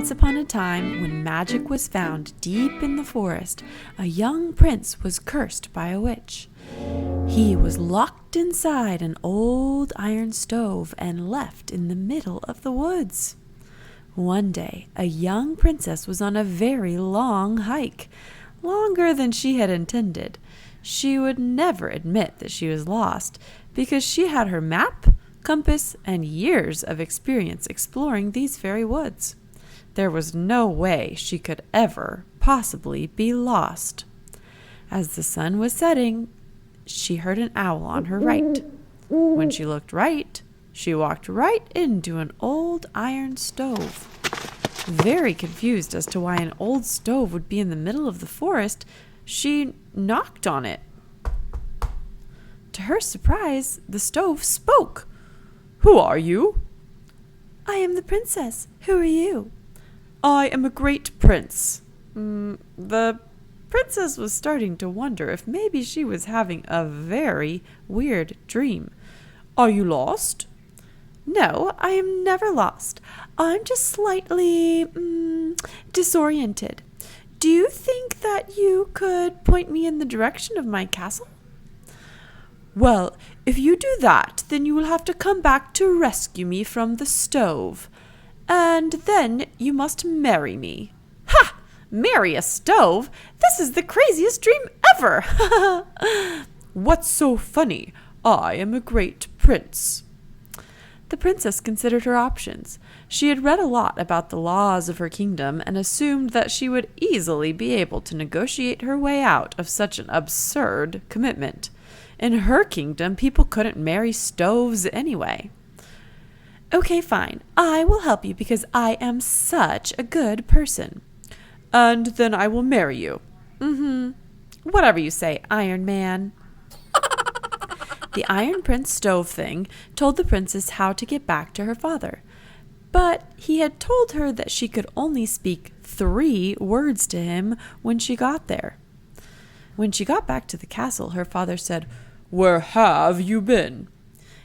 Once upon a time, when magic was found deep in the forest, a young prince was cursed by a witch. He was locked inside an old iron stove and left in the middle of the woods. One day, a young princess was on a very long hike, longer than she had intended. She would never admit that she was lost because she had her map, compass, and years of experience exploring these very woods. There was no way she could ever possibly be lost. As the sun was setting, she heard an owl on her right. When she looked right, she walked right into an old iron stove. Very confused as to why an old stove would be in the middle of the forest, she knocked on it. To her surprise, the stove spoke. "Who are you?" "I am the princess. Who are you?" "I am a great prince." The princess was starting to wonder if maybe she was having a very weird dream. "Are you lost?" "No, I am never lost. I'm just slightly disoriented. Do you think that you could point me in the direction of my castle?" "Well, if you do that, then you will have to come back to rescue me from the stove. And then you must marry me." "Ha! Marry a stove? This is the craziest dream ever!" "What's so funny? I am a great prince." The princess considered her options. She had read a lot about the laws of her kingdom and assumed that she would easily be able to negotiate her way out of such an absurd commitment. In her kingdom, people couldn't marry stoves anyway. "Okay, fine. I will help you because I am such a good person." "And then I will marry you." Whatever you say, Iron Man." The Iron Prince stove thing told the princess how to get back to her father. But he had told her that she could only speak 3 words to him when she got there. When she got back to the castle, her father said, "Where have you been?"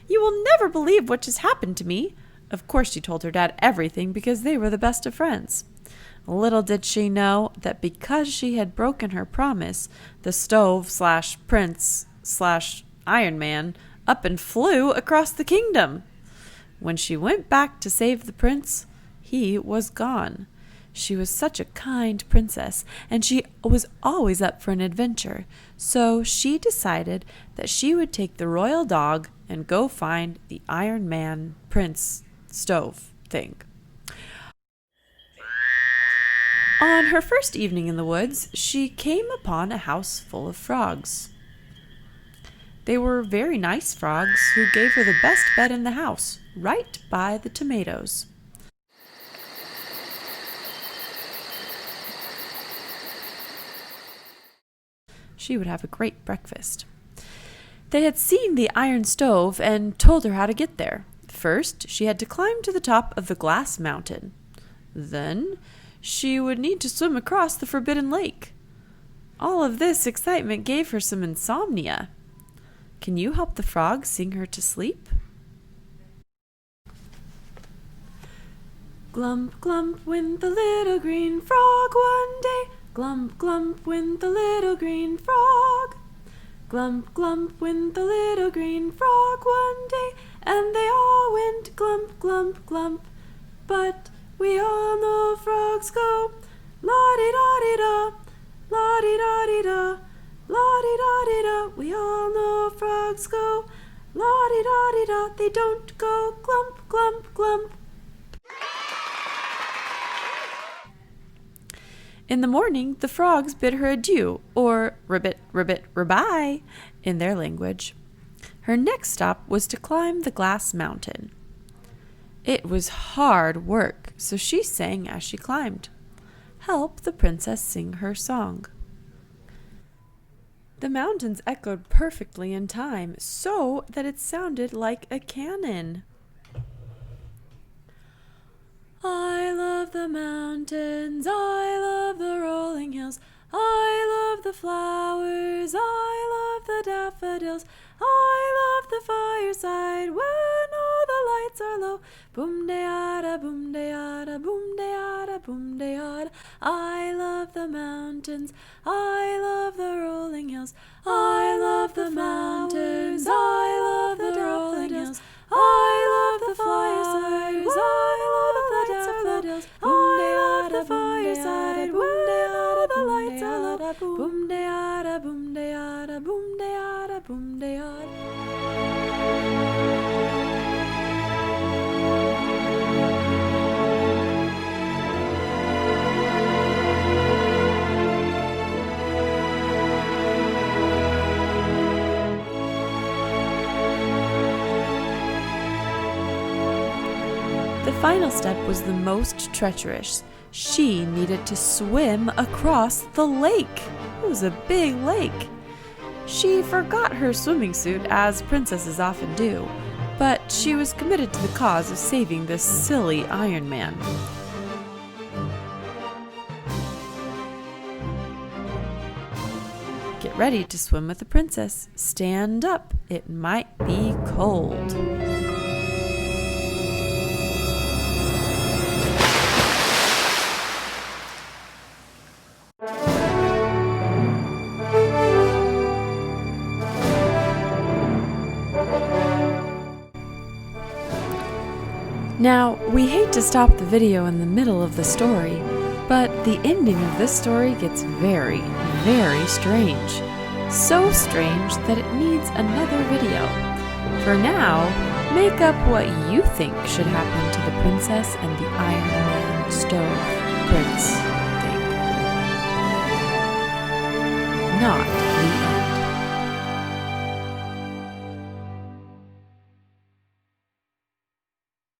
"You will never believe what just happened to me." Of course she told her dad everything because they were the best of friends. Little did she know that because she had broken her promise, the stove/prince/Iron Man up and flew across the kingdom. When she went back to save the prince, he was gone. She was such a kind princess, and she was always up for an adventure, so she decided that she would take the royal dog and go find the Iron Man Prince stove thing. On her first evening in the woods, she came upon a house full of frogs. They were very nice frogs who gave her the best bed in the house, right by the tomatoes. She would have a great breakfast. They had seen the iron stove and told her how to get there. First, she had to climb to the top of the glass mountain. Then, she would need to swim across the forbidden lake. All of this excitement gave her some insomnia. Can you help the frog sing her to sleep? Glump, glump went the little green frog one day. Glump, glump went the little green frog. Glump, glump went the little green frog one day, and they all went glump, glump, glump. But we all know frogs go la-di-da-di-da, la-di-da-di-da, la-di-da-di-da. We all know frogs go la-di-da-di-da. They don't go glump, glump, glump. In the morning, the frogs bid her adieu, or ribbit, ribbit, ribye, in their language. Her next stop was to climb the glass mountain. It was hard work, so she sang as she climbed. Help the princess sing her song. The mountains echoed perfectly in time, so that it sounded like a cannon. I love the mountains, I love the rolling hills, I love the flowers, I love the daffodils, I love the fireside when all the lights are low. Boom de yada, boom de yada, boom de yada, boom de yada. I love the mountains, I love the rolling hills, I love the mountains, I love the rolling hills, I love the firesides, I love the daffodils, I love the fireside, where the lights are low. Boom de yada, boom de yada, boom de yada, boom de yada. The final step was the most treacherous. She needed to swim across the lake. It was a big lake. She forgot her swimming suit, as princesses often do, but she was committed to the cause of saving this silly Iron Man. Get ready to swim with the princess. Stand up. It might be cold. Now, we hate to stop the video in the middle of the story, but the ending of this story gets very, very strange. So strange that it needs another video. For now, make up what you think should happen to the princess and the Iron Man stove prince thing. Not